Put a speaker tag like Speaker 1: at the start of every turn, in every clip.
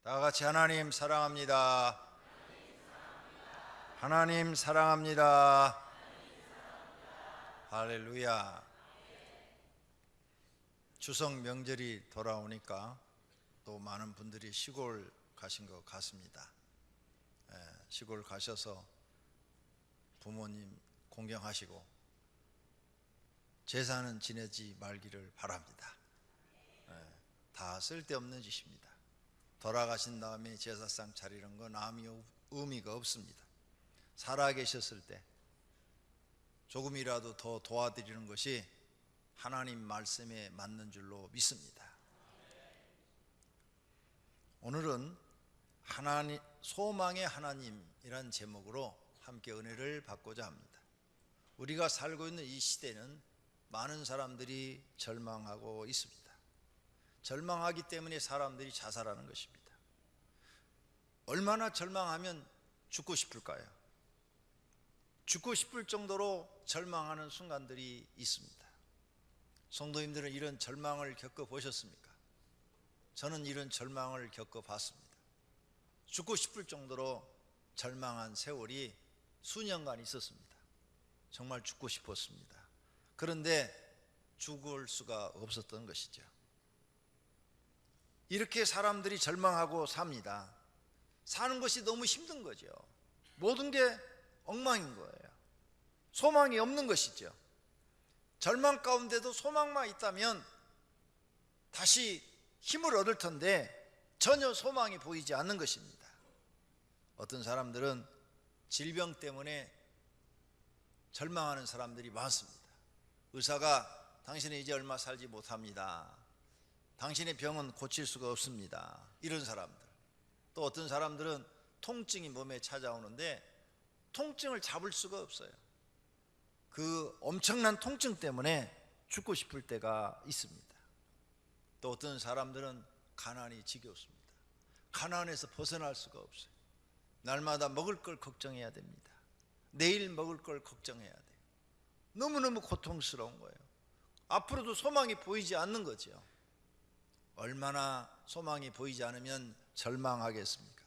Speaker 1: 다 같이 하나님 사랑합니다. 하나님 사랑합니다. 할렐루야. 추석 명절이 돌아오니까 또 많은 분들이 시골 가신 것 같습니다. 시골 가셔서 부모님 공경하시고 제사는 지내지 말기를 바랍니다. 다 쓸데없는 짓입니다. 돌아가신 다음에 제사상 차리는 건 아무 의미가 없습니다. 살아계셨을 때 조금이라도 더 도와드리는 것이 하나님 말씀에 맞는 줄로 믿습니다. 오늘은 소망의 하나님이란 제목으로 함께 은혜를 받고자 합니다. 우리가 살고 있는 이 시대는 많은 사람들이 절망하고 있습니다. 절망하기 때문에 사람들이 자살하는 것입니다. 얼마나 절망하면 죽고 싶을까요? 죽고 싶을 정도로 절망하는 순간들이 있습니다. 성도님들은 이런 절망을 겪어보셨습니까? 저는 이런 절망을 겪어봤습니다. 죽고 싶을 정도로 절망한 세월이 수년간 있었습니다. 정말 죽고 싶었습니다. 그런데 죽을 수가 없었던 것이죠. 이렇게 사람들이 절망하고 삽니다. 사는 것이 너무 힘든 거죠. 모든 게 엉망인 거예요. 소망이 없는 것이죠. 절망 가운데도 소망만 있다면 다시 힘을 얻을 텐데 전혀 소망이 보이지 않는 것입니다. 어떤 사람들은 질병 때문에 절망하는 사람들이 많습니다. 의사가 당신은 이제 얼마 살지 못합니다. 당신의 병은 고칠 수가 없습니다. 이런 사람들. 또 어떤 사람들은 통증이 몸에 찾아오는데 통증을 잡을 수가 없어요. 그 엄청난 통증 때문에 죽고 싶을 때가 있습니다. 또 어떤 사람들은 가난이 지겹습니다. 가난에서 벗어날 수가 없어요. 날마다 먹을 걸 걱정해야 됩니다. 내일 먹을 걸 걱정해야 돼요. 너무너무 고통스러운 거예요. 앞으로도 소망이 보이지 않는 거죠. 얼마나 소망이 보이지 않으면 절망하겠습니까?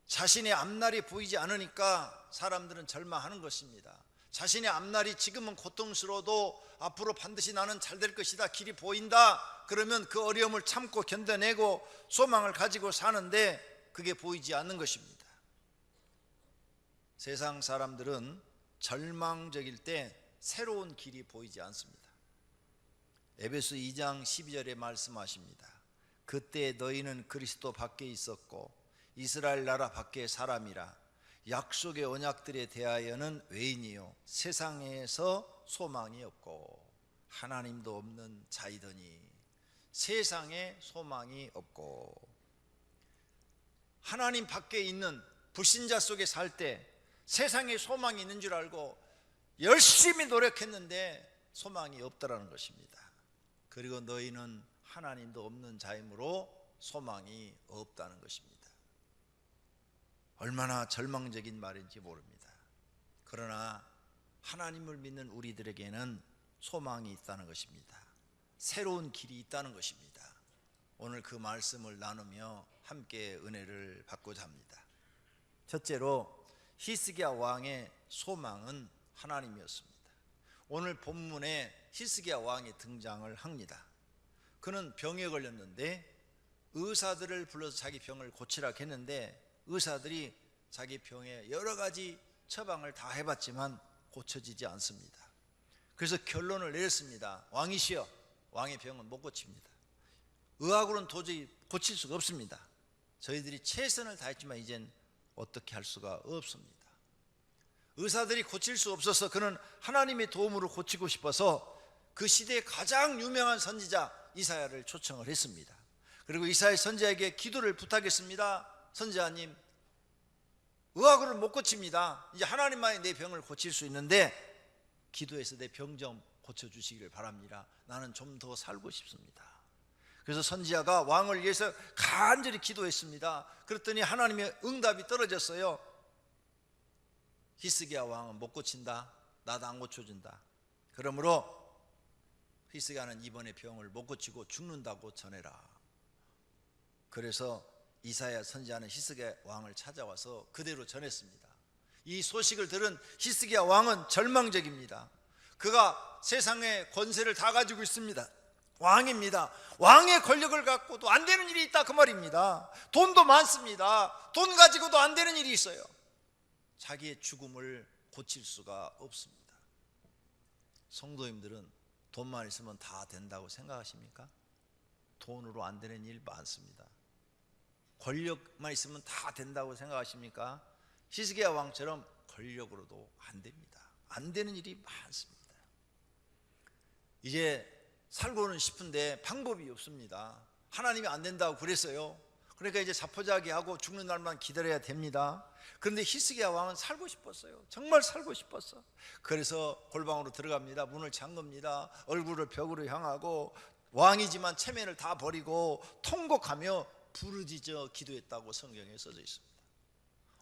Speaker 1: 자신의 앞날이 보이지 않으니까 사람들은 절망하는 것입니다. 자신의 앞날이 지금은 고통스러워도 앞으로 반드시 나는 잘 될 것이다, 길이 보인다, 그러면 그 어려움을 참고 견뎌내고 소망을 가지고 사는데 그게 보이지 않는 것입니다. 세상 사람들은 절망적일 때 새로운 길이 보이지 않습니다. 에베소 2장 12절에 말씀하십니다. 그때 너희는 그리스도 밖에 있었고 이스라엘 나라 밖의 사람이라 약속의 언약들에 대하여는 외인이요 세상에서 소망이 없고 하나님도 없는 자이더니. 세상에 소망이 없고 하나님 밖에 있는 불신자 속에 살 때 세상에 소망이 있는 줄 알고 열심히 노력했는데 소망이 없다라는 것입니다. 그리고 너희는 하나님도 없는 자이므로 소망이 없다는 것입니다. 얼마나 절망적인 말인지 모릅니다. 그러나 하나님을 믿는 우리들에게는 소망이 있다는 것입니다. 새로운 길이 있다는 것입니다. 오늘 그 말씀을 나누며 함께 은혜를 받고자 합니다. 첫째로 히스기야 왕의 소망은 하나님이었습니다. 오늘 본문에 히스기야 왕이 등장을 합니다. 그는 병에 걸렸는데 의사들을 불러서 자기 병을 고치라고 했는데 의사들이 자기 병에 여러 가지 처방을 다 해봤지만 고쳐지지 않습니다. 그래서 결론을 내렸습니다. 왕이시여, 왕의 병은 못 고칩니다. 의학으로는 도저히 고칠 수가 없습니다. 저희들이 최선을 다했지만 이젠 어떻게 할 수가 없습니다. 의사들이 고칠 수 없어서 그는 하나님의 도움으로 고치고 싶어서 그 시대의 가장 유명한 선지자 이사야를 초청을 했습니다. 그리고 이사야 선지자에게 기도를 부탁했습니다. 선지자님, 의학으로는 못 고칩니다. 이제 하나님만이 내 병을 고칠 수 있는데 기도해서 내 병 좀 고쳐주시기를 바랍니다. 나는 좀 더 살고 싶습니다. 그래서 선지자가 왕을 위해서 간절히 기도했습니다. 그랬더니 하나님의 응답이 떨어졌어요. 히스기야 왕은 못 고친다. 나도 안 고쳐준다. 그러므로 히스기야는 이번에 병을 못 고치고 죽는다고 전해라. 그래서 이사야 선지자는 히스기야 왕을 찾아와서 그대로 전했습니다. 이 소식을 들은 히스기야 왕은 절망적입니다. 그가 세상의 권세를 다 가지고 있습니다. 왕입니다. 왕의 권력을 갖고도 안 되는 일이 있다 그 말입니다. 돈도 많습니다. 돈 가지고도 안 되는 일이 있어요. 자기의 죽음을 고칠 수가 없습니다. 성도님들은 돈만 있으면 다 된다고 생각하십니까? 돈으로 안 되는 일 많습니다. 권력만 있으면 다 된다고 생각하십니까? 히스기야 왕처럼 권력으로도 안 됩니다. 안 되는 일이 많습니다. 이제 살고는 싶은데 방법이 없습니다. 하나님이 안 된다고 그랬어요. 그러니까 이제 자포자기하고 죽는 날만 기다려야 됩니다. 그런데 히스기야 왕은 살고 싶었어요. 정말 살고 싶었어. 그래서 골방으로 들어갑니다. 문을 잠깁니다. 얼굴을 벽으로 향하고 왕이지만 체면을 다 버리고 통곡하며 부르짖어 기도했다고 성경에 써져 있습니다.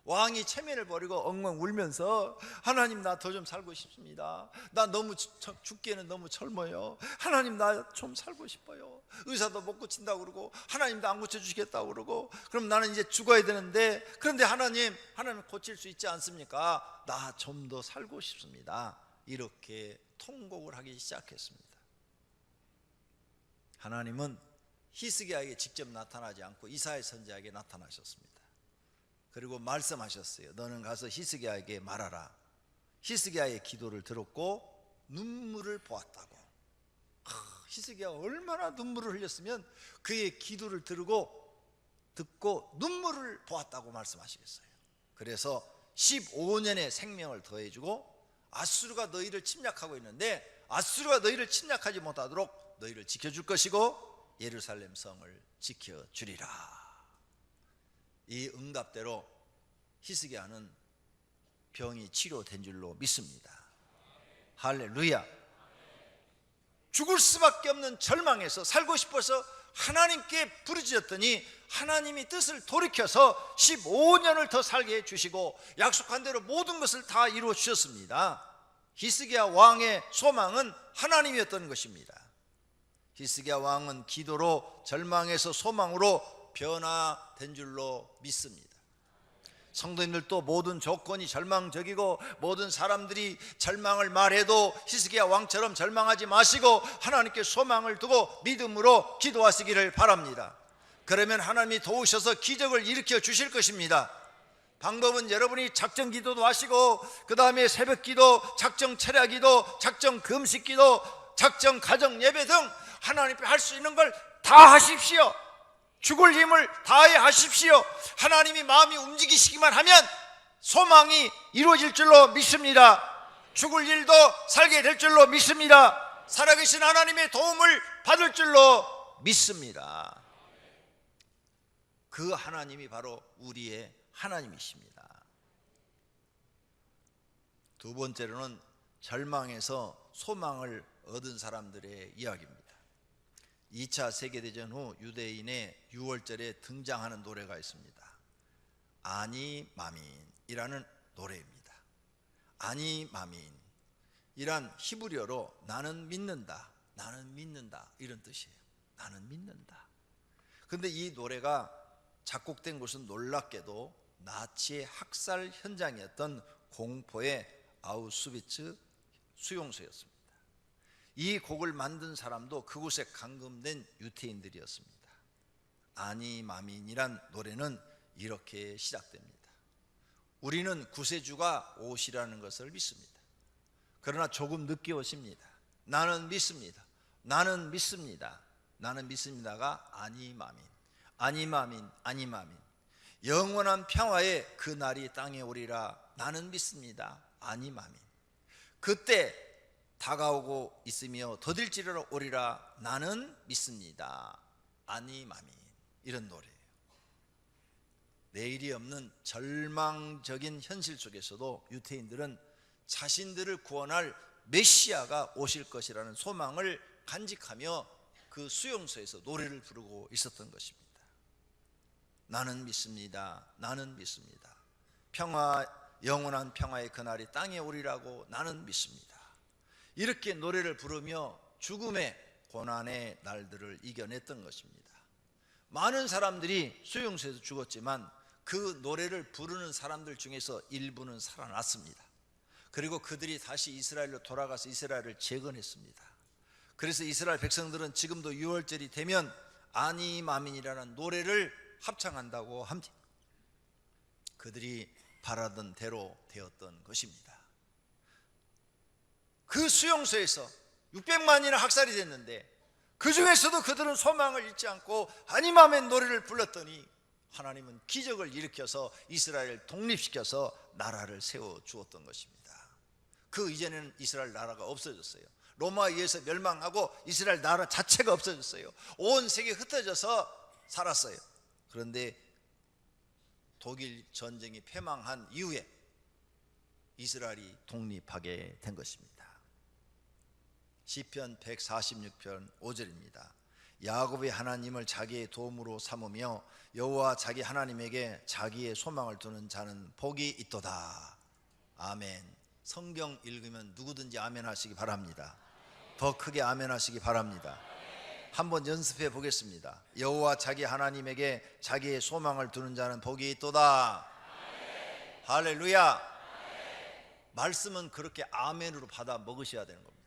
Speaker 1: 왕이 체면을 버리고 엉엉 울면서 하나님 나 더 좀 살고 싶습니다. 나 너무 죽기에는 너무 젊어요. 하나님 나 좀 살고 싶어요. 의사도 못 고친다고 그러고 하나님도 안 고쳐주시겠다고 그러고 그럼 나는 이제 죽어야 되는데 그런데 하나님 고칠 수 있지 않습니까? 나 좀 더 살고 싶습니다. 이렇게 통곡을 하기 시작했습니다. 하나님은 히스기야에게 직접 나타나지 않고 이사야 선지자에게 나타나셨습니다. 그리고 말씀하셨어요. 너는 가서 히스기야에게 말하라. 히스기야의 기도를 들었고 눈물을 보았다고. 히스기야가 얼마나 눈물을 흘렸으면 그의 기도를 듣고 눈물을 보았다고 말씀하시겠어요. 그래서 15년의 생명을 더해주고 아수르가 너희를 침략하고 있는데 아수르가 너희를 침략하지 못하도록 너희를 지켜줄 것이고 예루살렘 성을 지켜주리라. 이 응답대로 히스기야는 병이 치료된 줄로 믿습니다. 할렐루야. 죽을 수밖에 없는 절망에서 살고 싶어서 하나님께 부르짖었더니 하나님이 뜻을 돌이켜서 15년을 더 살게 해주시고 약속한 대로 모든 것을 다 이루어 주셨습니다. 히스기야 왕의 소망은 하나님이었던 것입니다. 히스기야 왕은 기도로 절망에서 소망으로 변화된 줄로 믿습니다. 성도님들도 모든 조건이 절망적이고 모든 사람들이 절망을 말해도 히스기야 왕처럼 절망하지 마시고 하나님께 소망을 두고 믿음으로 기도하시기를 바랍니다. 그러면 하나님이 도우셔서 기적을 일으켜 주실 것입니다. 방법은 여러분이 작정 기도도 하시고 그 다음에 새벽 기도, 작정 철야 기도, 작정 금식 기도, 작정 가정 예배 등 하나님께 할 수 있는 걸 다 하십시오. 죽을 힘을 다해 하십시오. 하나님이 마음이 움직이시기만 하면 소망이 이루어질 줄로 믿습니다. 죽을 일도 살게 될 줄로 믿습니다. 살아계신 하나님의 도움을 받을 줄로 믿습니다. 그 하나님이 바로 우리의 하나님이십니다. 두 번째로는 절망에서 소망을 얻은 사람들의 이야기입니다. 2차 세계대전 후 유대인의 6월절에 등장하는 노래가 있습니다. 아니 마민이라는 노래입니다. 아니 마민이란 히브리어로 나는 믿는다, 나는 믿는다 이런 뜻이에요. 나는 믿는다. 그런데 이 노래가 작곡된 곳은 놀랍게도 나치의 학살 현장이었던 공포의 아우슈비츠 수용소였습니다. 이 곡을 만든 사람도 그곳에 감금된 유태인들이었습니다. 아니 마민이란 노래는 이렇게 시작됩니다. 우리는 구세주가 오시라는 것을 믿습니다. 그러나 조금 늦게 오십니다. 나는 믿습니다. 나는 믿습니다. 나는 믿습니다가 아니 마민, 아니 마민, 아니 마민. 영원한 평화의 그 날이 땅에 오리라. 나는 믿습니다. 아니 마민. 그때 다가오고 있으며 더딜지로 오리라. 나는 믿습니다. 아니 마민. 이런 노래예요. 내일이 없는 절망적인 현실 속에서도 유태인들은 자신들을 구원할 메시아가 오실 것이라는 소망을 간직하며 그 수용소에서 노래를 부르고 있었던 것입니다. 나는 믿습니다. 나는 믿습니다. 평화, 영원한 평화의 그날이 땅에 오리라고 나는 믿습니다. 이렇게 노래를 부르며 죽음의 고난의 날들을 이겨냈던 것입니다. 많은 사람들이 수용소에서 죽었지만 그 노래를 부르는 사람들 중에서 일부는 살아났습니다. 그리고 그들이 다시 이스라엘로 돌아가서 이스라엘을 재건했습니다. 그래서 이스라엘 백성들은 지금도 6월절이 되면 아니마민이라는 노래를 합창한다고 합니다. 그들이 바라던 대로 되었던 것입니다. 그 수용소에서 600만이나 학살이 됐는데 그 중에서도 그들은 소망을 잃지 않고 아니마민 노래를 불렀더니 하나님은 기적을 일으켜서 이스라엘을 독립시켜서 나라를 세워주었던 것입니다. 그 이전에는 이스라엘 나라가 없어졌어요. 로마에 의해서 멸망하고 이스라엘 나라 자체가 없어졌어요. 온 세계에 흩어져서 살았어요. 그런데 독일 전쟁이 패망한 이후에 이스라엘이 독립하게 된 것입니다. 시편 146편 5절입니다. 야곱의 하나님을 자기의 도움으로 삼으며 여호와 자기 하나님에게 자기의 소망을 두는 자는 복이 있도다. 아멘. 성경 읽으면 누구든지 아멘 하시기 바랍니다. 더 크게 아멘 하시기 바랍니다. 한번 연습해 보겠습니다. 여호와 자기 하나님에게 자기의 소망을 두는 자는 복이 있도다. 할렐루야. 말씀은 그렇게 아멘으로 받아 먹으셔야 되는 겁니다.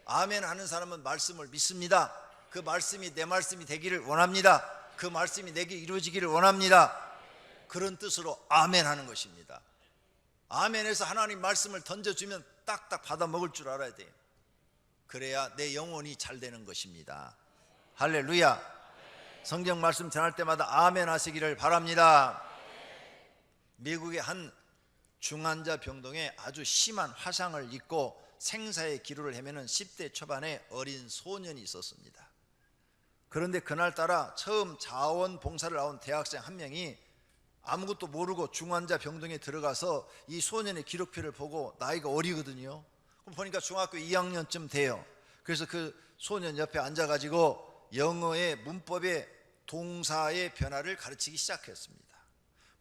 Speaker 1: 아멘 하는 사람은 말씀을 믿습니다. 그 말씀이 내 말씀이 되기를 원합니다. 그 말씀이 내게 이루어지기를 원합니다. 그런 뜻으로 아멘 하는 것입니다. 아멘에서 하나님 말씀을 던져주면 딱딱 받아 먹을 줄 알아야 돼요. 그래야 내 영혼이 잘 되는 것입니다. 할렐루야. 성경 말씀 전할 때마다 아멘 하시기를 바랍니다. 미국의 한 중환자 병동에 아주 심한 화상을 입고 생사의 기로를 헤매는 10대 초반의 어린 소년이 있었습니다. 그런데 그날따라 처음 자원봉사를 나온 대학생 한 명이 아무것도 모르고 중환자 병동에 들어가서 이 소년의 기록표를 보고 나이가 어리거든요. 그럼 보니까 중학교 2학년쯤 돼요. 그래서 그 소년 옆에 앉아가지고 영어의 문법의 동사의 변화를 가르치기 시작했습니다.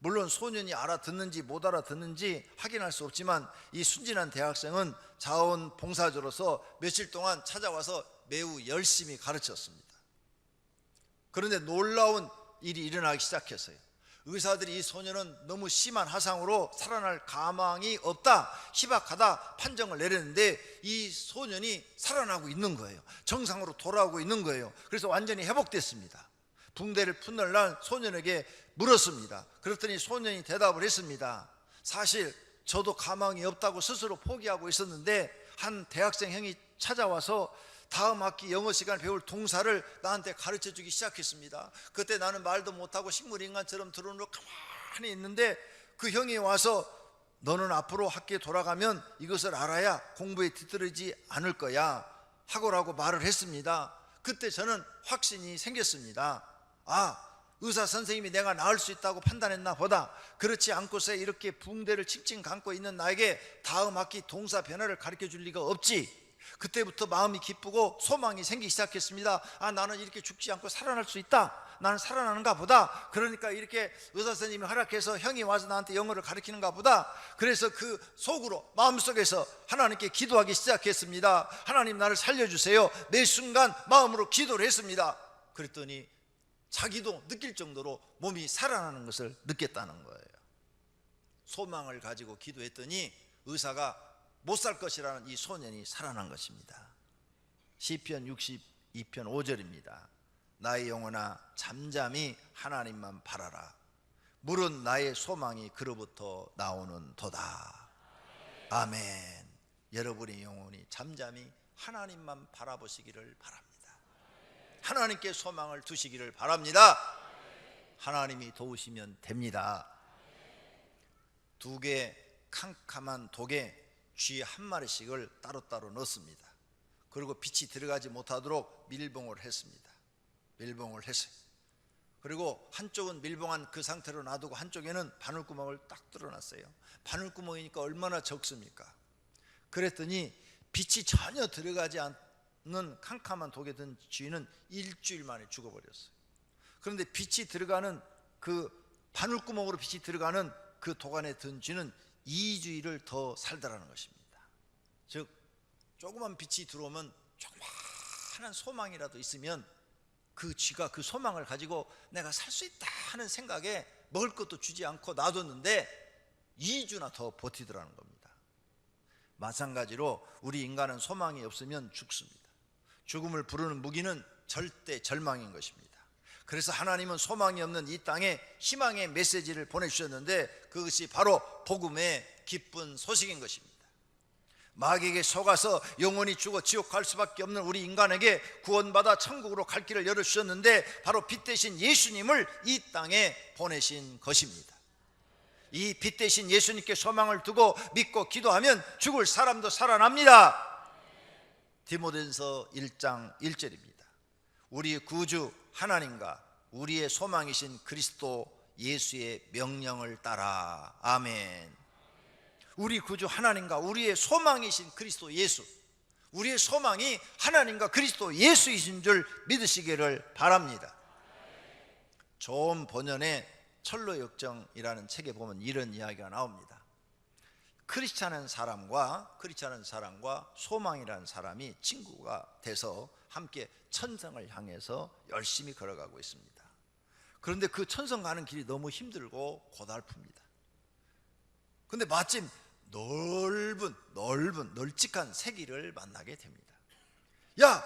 Speaker 1: 물론 소년이 알아듣는지 못 알아듣는지 확인할 수 없지만 이 순진한 대학생은 자원봉사자로서 며칠 동안 찾아와서 매우 열심히 가르쳤습니다. 그런데 놀라운 일이 일어나기 시작했어요. 의사들이 이 소년은 너무 심한 화상으로 살아날 가망이 없다, 희박하다 판정을 내렸는데 이 소년이 살아나고 있는 거예요. 정상으로 돌아오고 있는 거예요. 그래서 완전히 회복됐습니다. 붕대를 푼 날 소년에게 물었습니다. 그랬더니 소년이 대답을 했습니다. 사실 저도 가망이 없다고 스스로 포기하고 있었는데 한 대학생 형이 찾아와서 다음 학기 영어 시간에 배울 동사를 나한테 가르쳐주기 시작했습니다. 그때 나는 말도 못하고 식물인간처럼 들어오는 가만히 있는데 그 형이 와서 너는 앞으로 학교에 돌아가면 이것을 알아야 공부에 뒤떨어지지 않을 거야 하고라고 말을 했습니다. 그때 저는 확신이 생겼습니다. 아, 의사 선생님이 내가 나을 수 있다고 판단했나 보다. 그렇지 않고서 이렇게 붕대를 칭칭 감고 있는 나에게 다음 학기 동사 변화를 가르쳐 줄 리가 없지. 그때부터 마음이 기쁘고 소망이 생기기 시작했습니다. 아, 나는 이렇게 죽지 않고 살아날 수 있다. 나는 살아나는가 보다. 그러니까 이렇게 의사 선생님이 허락해서 형이 와서 나한테 영어를 가르치는가 보다. 그래서 그 속으로 마음속에서 하나님께 기도하기 시작했습니다. 하나님 나를 살려주세요. 매 순간 마음으로 기도를 했습니다. 그랬더니 자기도 느낄 정도로 몸이 살아나는 것을 느꼈다는 거예요. 소망을 가지고 기도했더니 의사가 못 살 것이라는 이 소년이 살아난 것입니다. 시편 62편 5절입니다. 나의 영혼아 잠잠히 하나님만 바라라. 물은 나의 소망이 그로부터 나오는 도다. 아멘. 여러분의 영혼이 잠잠히 하나님만 바라보시기를 바랍니다. 하나님께 소망을 두시기를 바랍니다. 하나님이 도우시면 됩니다. 두 개 캄캄한 독에 쥐 한 마리씩을 따로따로 넣습니다. 그리고 빛이 들어가지 못하도록 밀봉을 했습니다. 밀봉을 했어요. 그리고 한쪽은 밀봉한 그 상태로 놔두고 한쪽에는 바늘구멍을 딱 뚫어놨어요. 바늘구멍이니까 얼마나 적습니까? 그랬더니 빛이 전혀 들어가지 않는 캄캄한 독에 든 쥐는 일주일 만에 죽어버렸어요. 그런데 빛이 들어가는 그 바늘구멍으로 빛이 들어가는 그 독 안에 든 쥐는 2주일을 더 살더라는 것입니다. 즉 조그만 빛이 들어오면 조그마한 소망이라도 있으면 그 쥐가 그 소망을 가지고 내가 살 수 있다 하는 생각에 먹을 것도 주지 않고 놔뒀는데 2주나 더 버티더라는 겁니다. 마찬가지로 우리 인간은 소망이 없으면 죽습니다. 죽음을 부르는 무기는 절대 절망인 것입니다. 그래서 하나님은 소망이 없는 이 땅에 희망의 메시지를 보내주셨는데 그것이 바로 복음의 기쁜 소식인 것입니다. 마귀에게 속아서 영원히 죽어 지옥 갈 수밖에 없는 우리 인간에게 구원받아 천국으로 갈 길을 열어주셨는데 바로 빛 대신 예수님을 이 땅에 보내신 것입니다. 이 빛 대신 예수님께 소망을 두고 믿고 기도하면 죽을 사람도 살아납니다. 디모데전서 1장 1절입니다. 우리 구주 하나님과 우리의 소망이신 그리스도 예수의 명령을 따라. 아멘. 우리 구주 하나님과 우리의 소망이신 그리스도 예수, 우리의 소망이 하나님과 그리스도 예수이신 줄 믿으시기를 바랍니다. 좋은 번연의 철로역정이라는 책에 보면 이런 이야기가 나옵니다. 크리스찬한 사람과 소망이라는 사람이 친구가 돼서 함께 천성을 향해서 열심히 걸어가고 있습니다. 그런데 그 천성 가는 길이 너무 힘들고 고달픕니다. 그런데 마침 널찍한 새길을 만나게 됩니다. 야,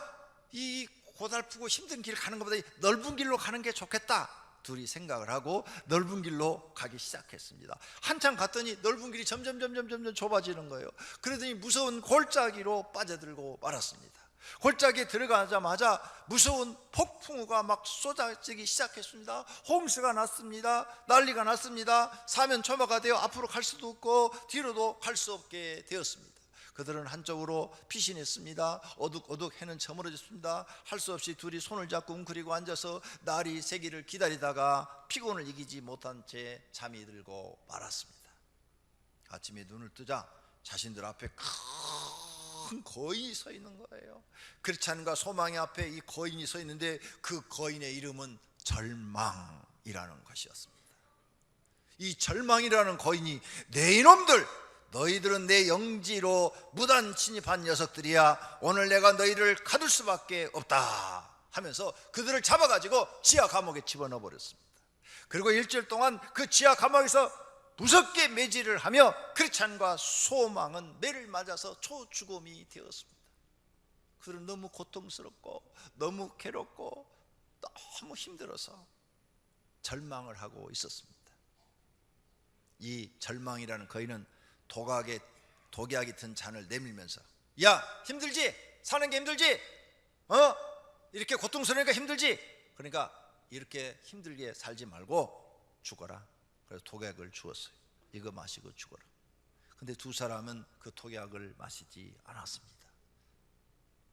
Speaker 1: 이 고달프고 힘든 길 가는 것보다 넓은 길로 가는 게 좋겠다. 둘이 생각을 하고 넓은 길로 가기 시작했습니다. 한참 갔더니 넓은 길이 점점 좁아지는 거예요. 그러더니 무서운 골짜기로 빠져들고 말았습니다. 골짜기에 들어가자마자 무서운 폭풍우가 막 쏟아지기 시작했습니다. 홍수가 났습니다. 난리가 났습니다. 사면초마가 되어 앞으로 갈 수도 없고 뒤로도 갈 수 없게 되었습니다. 그들은 한쪽으로 피신했습니다. 어둑어둑 해는 저물어졌습니다. 할 수 없이 둘이 손을 잡고 웅크리고 앉아서 날이 새기를 기다리다가 피곤을 이기지 못한 채 잠이 들고 말았습니다. 아침에 눈을 뜨자 자신들 앞에 큰 거인이 서 있는 거예요. 크리스찬과 소망의 앞에 이 거인이 서 있는데 그 거인의 이름은 절망이라는 것이었습니다. 이 절망이라는 거인이 내 이놈들, 너희들은 내 영지로 무단 침입한 녀석들이야. 오늘 내가 너희를 가둘 수밖에 없다 하면서 그들을 잡아가지고 지하 감옥에 집어넣어 버렸습니다. 그리고 일주일 동안 그 지하 감옥에서 무섭게 매질을 하며 크리스찬과 소망은 매를 맞아서 초죽음이 되었습니다. 그들은 너무 고통스럽고 너무 괴롭고 너무 힘들어서 절망을 하고 있었습니다. 이 절망이라는 거인은 독약이 든 잔을 내밀면서, 야, 힘들지? 사는 게 힘들지? 이렇게 고통스러우니까 힘들지? 그러니까 이렇게 힘들게 살지 말고 죽어라. 그래서 독약을 주었어요. 이거 마시고 죽어라. 근데 두 사람은 그 독약을 마시지 않았습니다.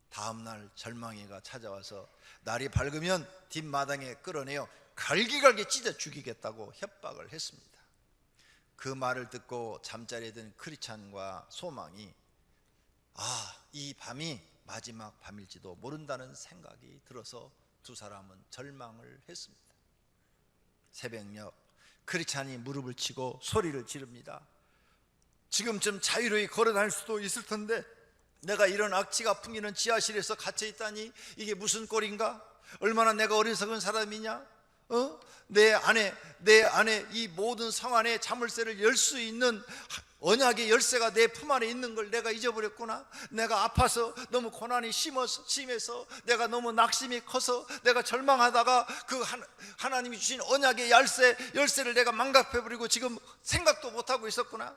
Speaker 1: 다음날 절망이가 찾아와서 날이 밝으면 뒷마당에 끌어내어 갈기갈기 찢어 죽이겠다고 협박을 했습니다. 그 말을 듣고 잠자리에 든 크리스찬과 소망이 이 밤이 마지막 밤일지도 모른다는 생각이 들어서 두 사람은 절망을 했습니다. 새벽녘 크리스찬이 무릎을 치고 소리를 지릅니다. 지금쯤 자유로이 걸어다닐 수도 있을 텐데 내가 이런 악취가 풍기는 지하실에서 갇혀 있다니 이게 무슨 꼴인가? 얼마나 내가 어리석은 사람이냐? 내 안에 이 모든 성 안에 자물쇠를 열 수 있는 언약의 열쇠가 내 품 안에 있는 걸 내가 잊어버렸구나. 내가 아파서 너무 고난이 심해서 내가 너무 낙심이 커서 내가 절망하다가 그 하나님이 주신 언약의 열쇠를 내가 망각해버리고 지금 생각도 못하고 있었구나.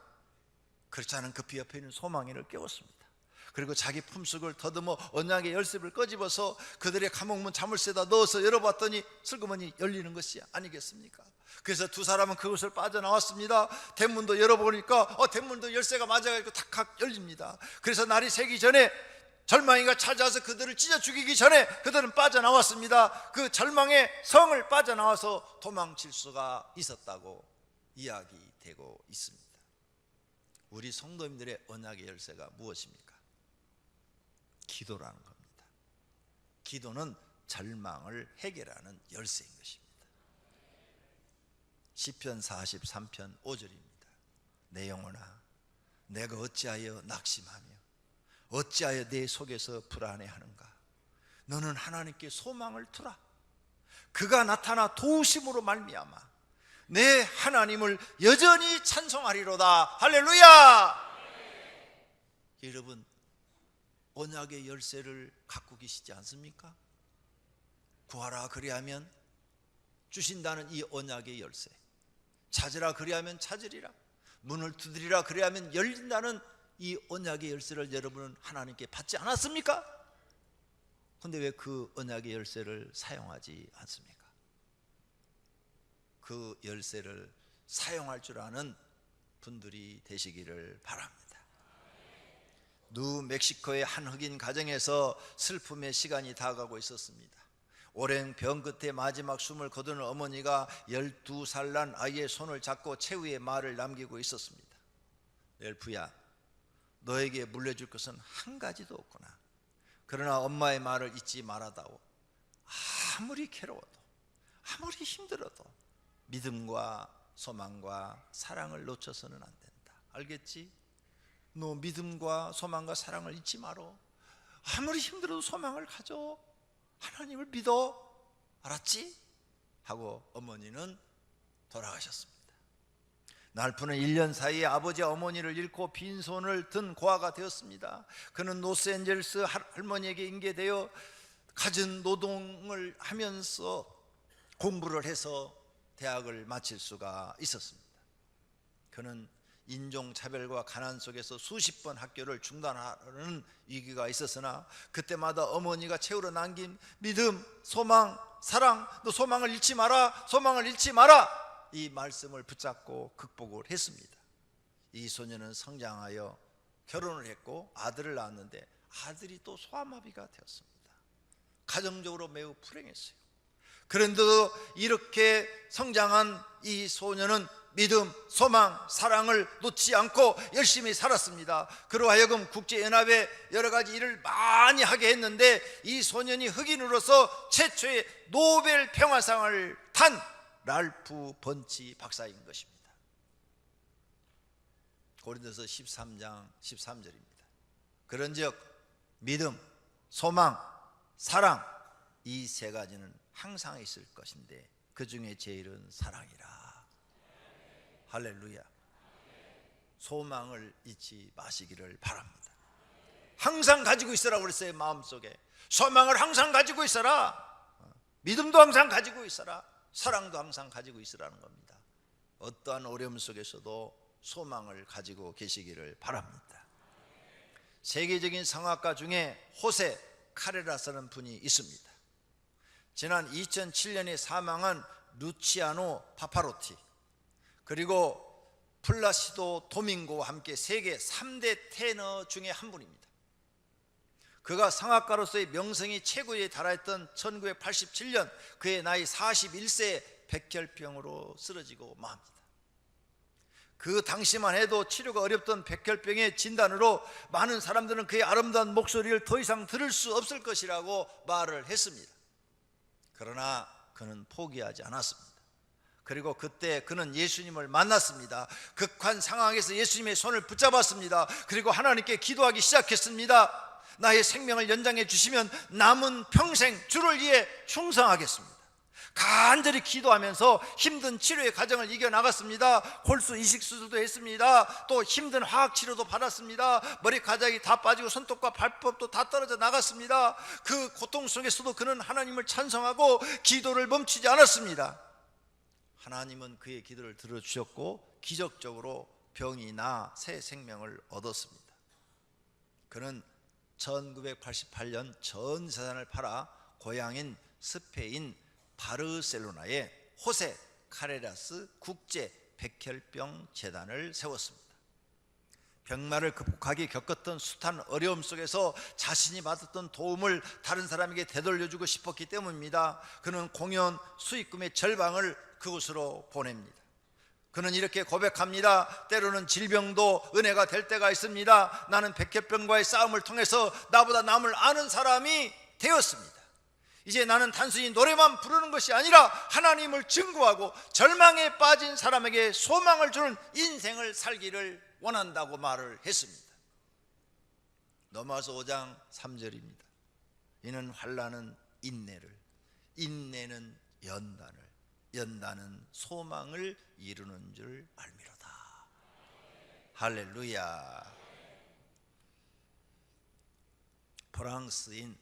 Speaker 1: 그렇지 않은 급히 옆에 있는 소망이를 깨웠습니다. 그리고 자기 품속을 더듬어 언약의 열쇠를 꺼집어서 그들의 감옥문 자물쇠에다 넣어서 열어봤더니 슬그머니 열리는 것이 아니겠습니까? 그래서 두 사람은 그것을 빠져나왔습니다. 대문도 열어보니까 대문도 열쇠가 맞아가지고 탁탁 열립니다. 그래서 날이 새기 전에 절망이가 찾아와서 그들을 찢어 죽이기 전에 그들은 빠져나왔습니다. 그 절망의 성을 빠져나와서 도망칠 수가 있었다고 이야기되고 있습니다. 우리 성도님들의 언약의 열쇠가 무엇입니까? 기도라는 겁니다. 기도는 절망을 해결하는 열쇠인 것입니다. 시편 43편 5절입니다. 내 영혼아, 내가 어찌하여 낙심하며 어찌하여 내 속에서 불안해하는가? 너는 하나님께 소망을 두라. 그가 나타나 도우심으로 말미암아 내 하나님을 여전히 찬송하리로다. 할렐루야. 여러분, 언약의 열쇠를 갖고 계시지 않습니까? 구하라 그리하면 주신다는 이 언약의 열쇠, 찾으라 그리하면 찾으리라, 문을 두드리라 그리하면 열린다는 이 언약의 열쇠를 여러분은 하나님께 받지 않았습니까? 그런데 왜 그 언약의 열쇠를 사용하지 않습니까? 그 열쇠를 사용할 줄 아는 분들이 되시기를 바랍니다. 뉴멕시코의 한 흑인 가정에서 슬픔의 시간이 다가가고 있었습니다. 오랜 병 끝에 마지막 숨을 거두는 어머니가 12살 난 아이의 손을 잡고 최후의 말을 남기고 있었습니다. 렐프야, 너에게 물려줄 것은 한 가지도 없구나. 그러나 엄마의 말을 잊지 말아다오. 아무리 괴로워도, 아무리 힘들어도 믿음과 소망과 사랑을 놓쳐서는 안 된다. 알겠지? 너 믿음과 소망과 사랑을 잊지 말어. 아무리 힘들어도 소망을 가져. 하나님을 믿어. 알았지? 하고 어머니는 돌아가셨습니다. 날푸는 1년 사이에 아버지와 어머니를 잃고 빈손을 든 고아가 되었습니다. 그는 로스앤젤레스 할머니에게 인계되어 갖은 노동을 하면서 공부를 해서 대학을 마칠 수가 있었습니다. 그는 인종차별과 가난 속에서 수십 번 학교를 중단하는 위기가 있었으나 그때마다 어머니가 채우러 남긴 믿음, 소망, 사랑, 너 소망을 잃지 마라, 소망을 잃지 마라, 이 말씀을 붙잡고 극복을 했습니다. 이 소녀는 성장하여 결혼을 했고 아들을 낳았는데 아들이 또 소아마비가 되었습니다. 가정적으로 매우 불행했어요. 그런데도 이렇게 성장한 이 소녀는 믿음, 소망, 사랑을 놓지 않고 열심히 살았습니다. 그로 하여금 국제연합에 여러 가지 일을 많이 하게 했는데 이 소년이 흑인으로서 최초의 노벨 평화상을 탄 랄프 번치 박사인 것입니다. 고린도서 13장 13절입니다. 그런즉 믿음, 소망, 사랑, 이 세 가지는 항상 있을 것인데 그 중에 제일은 사랑이라. 할렐루야. 소망을 잊지 마시기를 바랍니다. 항상 가지고 있으라고 그랬어요. 마음속에 소망을 항상 가지고 있어라. 믿음도 항상 가지고 있어라. 사랑도 항상 가지고 있으라는 겁니다. 어떠한 어려움 속에서도 소망을 가지고 계시기를 바랍니다. 세계적인 성악가 중에 호세 카레라스라는 분이 있습니다. 지난 2007년에 사망한 루치아노 파파로티, 그리고 플라시도 도밍고와 함께 세계 3대 테너 중에 한 분입니다. 그가 성악가로서의 명성이 최고에 달했던 1987년 그의 나이 41세에 백혈병으로 쓰러지고 맙니다. 그 당시만 해도 치료가 어렵던 백혈병의 진단으로 많은 사람들은 그의 아름다운 목소리를 더 이상 들을 수 없을 것이라고 말을 했습니다. 그러나 그는 포기하지 않았습니다. 그리고 그때 그는 예수님을 만났습니다. 극한 상황에서 예수님의 손을 붙잡았습니다. 그리고 하나님께 기도하기 시작했습니다. 나의 생명을 연장해 주시면 남은 평생 주를 위해 충성하겠습니다. 간절히 기도하면서 힘든 치료의 과정을 이겨나갔습니다. 골수 이식 수술도 했습니다. 또 힘든 화학치료도 받았습니다. 머리카락이 다 빠지고 손톱과 발톱도 다 떨어져 나갔습니다. 그 고통 속에서도 그는 하나님을 찬송하고 기도를 멈추지 않았습니다. 하나님은 그의 기도를 들어주셨고 기적적으로 병이 나 새 생명을 얻었습니다. 그는 1988년 전 재산을 팔아 고향인 스페인 바르셀로나에 호세 카레라스 국제 백혈병 재단을 세웠습니다. 병마를 극복하기 겪었던 숱한 어려움 속에서 자신이 받았던 도움을 다른 사람에게 되돌려주고 싶었기 때문입니다. 그는 공연 수익금의 절반을 그곳으로 보냅니다. 그는 이렇게 고백합니다. 때로는 질병도 은혜가 될 때가 있습니다. 나는 백혈병과의 싸움을 통해서 나보다 남을 아는 사람이 되었습니다. 이제 나는 단순히 노래만 부르는 것이 아니라 하나님을 증거하고 절망에 빠진 사람에게 소망을 주는 인생을 살기를 원한다고 말을 했습니다. 넘어와서 5장 3절입니다. 이는 환난은 인내를, 인내는 연단은 소망을 이루는 줄 알미로다. 할렐루야. 프랑스인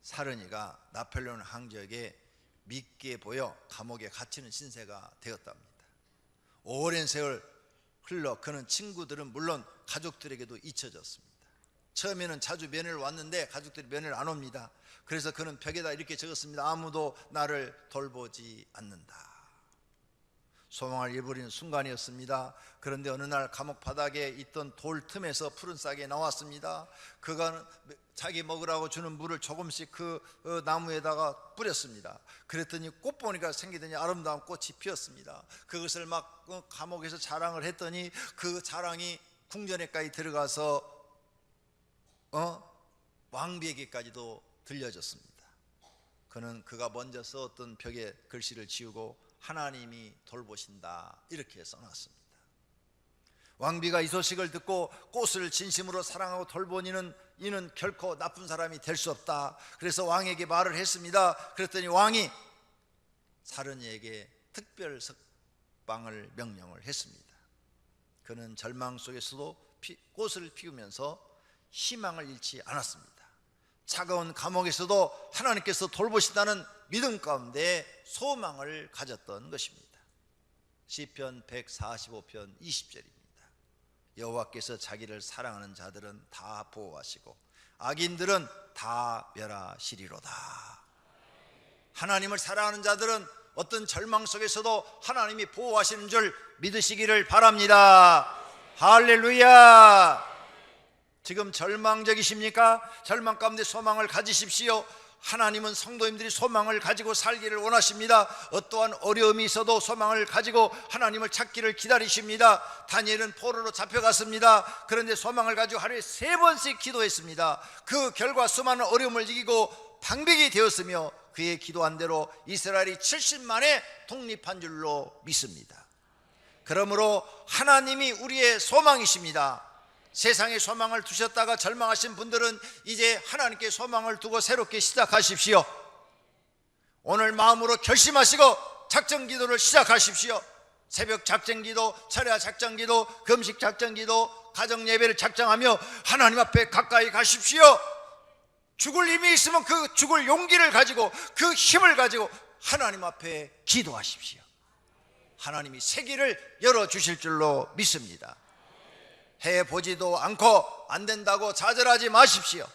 Speaker 1: 사르니가 나폴레옹 황제에게 믿게 보여 감옥에 갇히는 신세가 되었답니다. 오랜 세월 흘러 그는 친구들은 물론 가족들에게도 잊혀졌습니다. 처음에는 자주 면회를 왔는데 가족들이 면회를 안 옵니다. 그래서 그는 벽에다 이렇게 적었습니다. 아무도 나를 돌보지 않는다. 소망을 잃어버리는 순간이었습니다. 그런데 어느 날 감옥 바닥에 있던 돌 틈에서 푸른 싹이 나왔습니다. 그가 자기 먹으라고 주는 물을 조금씩 그 나무에다가 뿌렸습니다. 그랬더니 꽃보니가 생기더니 아름다운 꽃이 피었습니다. 그것을 막 감옥에서 자랑을 했더니 그 자랑이 궁전에까지 들어가서 왕비에게까지도 들려졌습니다. 그는 그가 먼저 썼던 벽에 글씨를 지우고 하나님이 돌보신다 이렇게 써놨습니다. 왕비가 이 소식을 듣고 꽃을 진심으로 사랑하고 돌보니는 이는 결코 나쁜 사람이 될 수 없다. 그래서 왕에게 말을 했습니다. 그랬더니 왕이 사르니에게 특별 석방을 명령을 했습니다. 그는 절망 속에서도 꽃을 피우면서 희망을 잃지 않았습니다. 차가운 감옥에서도 하나님께서 돌보신다는 믿음 가운데 소망을 가졌던 것입니다. 시편 145편 20절입니다. 여호와께서 자기를 사랑하는 자들은 다 보호하시고 악인들은 다 멸하시리로다. 하나님을 사랑하는 자들은 어떤 절망 속에서도 하나님이 보호하시는 줄 믿으시기를 바랍니다. 할렐루야. 지금 절망적이십니까? 절망 가운데 소망을 가지십시오. 하나님은 성도님들이 소망을 가지고 살기를 원하십니다. 어떠한 어려움이 있어도 소망을 가지고 하나님을 찾기를 기다리십니다. 다니엘은 포로로 잡혀갔습니다. 그런데 소망을 가지고 하루에 3번씩 기도했습니다. 그 결과 수많은 어려움을 이기고 방백이 되었으며 그의 기도한 대로 이스라엘이 70만에 독립한 줄로 믿습니다. 그러므로 하나님이 우리의 소망이십니다. 세상에 소망을 두셨다가 절망하신 분들은 이제 하나님께 소망을 두고 새롭게 시작하십시오. 오늘 마음으로 결심하시고 작정기도를 시작하십시오. 새벽 작정기도, 철야 작정기도, 금식 작정기도, 가정예배를 작정하며 하나님 앞에 가까이 가십시오. 죽을 힘이 있으면 그 죽을 용기를 가지고 그 힘을 가지고 하나님 앞에 기도하십시오. 하나님이 세기를 열어주실 줄로 믿습니다. 해보지도 않고 안 된다고 좌절하지 마십시오.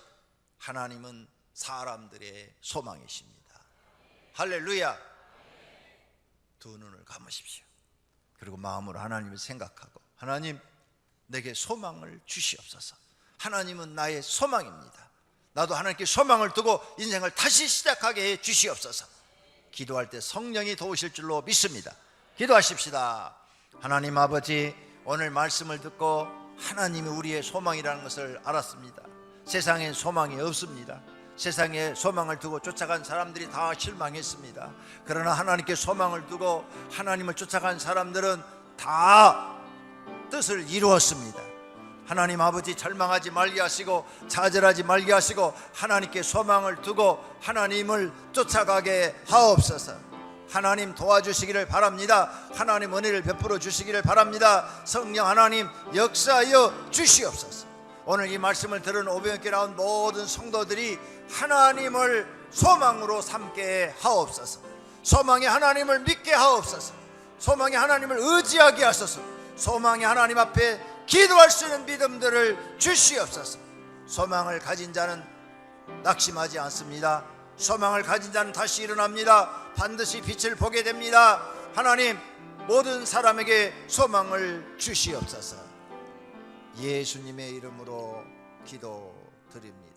Speaker 1: 하나님은 사람들의 소망이십니다. 할렐루야. 두 눈을 감으십시오. 그리고 마음으로 하나님을 생각하고 하나님 내게 소망을 주시옵소서. 하나님은 나의 소망입니다. 나도 하나님께 소망을 두고 인생을 다시 시작하게 해 주시옵소서. 기도할 때 성령이 도우실 줄로 믿습니다. 기도하십시다. 하나님 아버지, 오늘 말씀을 듣고 하나님이 우리의 소망이라는 것을 알았습니다. 세상엔 소망이 없습니다. 세상에 소망을 두고 쫓아간 사람들이 다 실망했습니다. 그러나 하나님께 소망을 두고 하나님을 쫓아간 사람들은 다 뜻을 이루었습니다. 하나님 아버지, 절망하지 말게 하시고 좌절하지 말게 하시고 하나님께 소망을 두고 하나님을 쫓아가게 하옵소서. 하나님 도와주시기를 바랍니다. 하나님 은혜를 베풀어 주시기를 바랍니다. 성령 하나님 역사하여 주시옵소서. 오늘 이 말씀을 들은 오병이교회 나온 모든 성도들이 하나님을 소망으로 삼게 하옵소서. 소망의 하나님을 믿게 하옵소서. 소망의 하나님을 의지하게 하소서. 소망의 하나님 앞에 기도할 수 있는 믿음들을 주시옵소서. 소망을 가진 자는 낙심하지 않습니다. 소망을 가진 자는 다시 일어납니다. 반드시 빛을 보게 됩니다. 하나님, 모든 사람에게 소망을 주시옵소서. 예수님의 이름으로 기도드립니다.